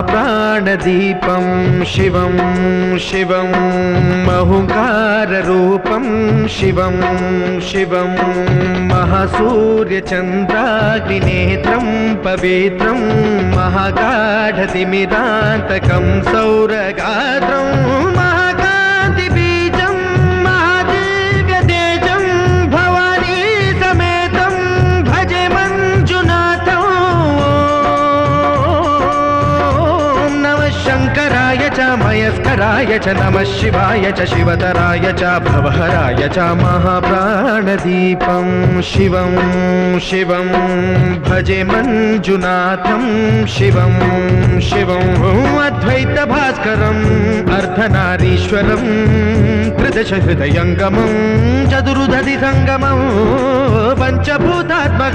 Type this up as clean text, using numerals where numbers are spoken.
महाप्राणदीपं शिवं शिवं महुकाररूपं शिवं शिवं महासूर्यचन्द्राग्निनेत्रं पवित्रं महागाढतिमिरान्तकं सौरगात्रं महाकान्तिबीजं महादिव्यतेजं भवानी समेतं भजे मञ्जुनाथं। शंकराय च मयस्कराय च नमः शिवाय च शिवतराय च भवहराय च महाप्राणदीपं शिवं शिवं भजे मञ्जुनाथं शिवं शिवं अद्वैतभास्करम् अर्धनारीश्वरं त्रिदशहृदयङ्गमं चतुर्दधिसङ्गमं पञ्चभूतात्मकम्।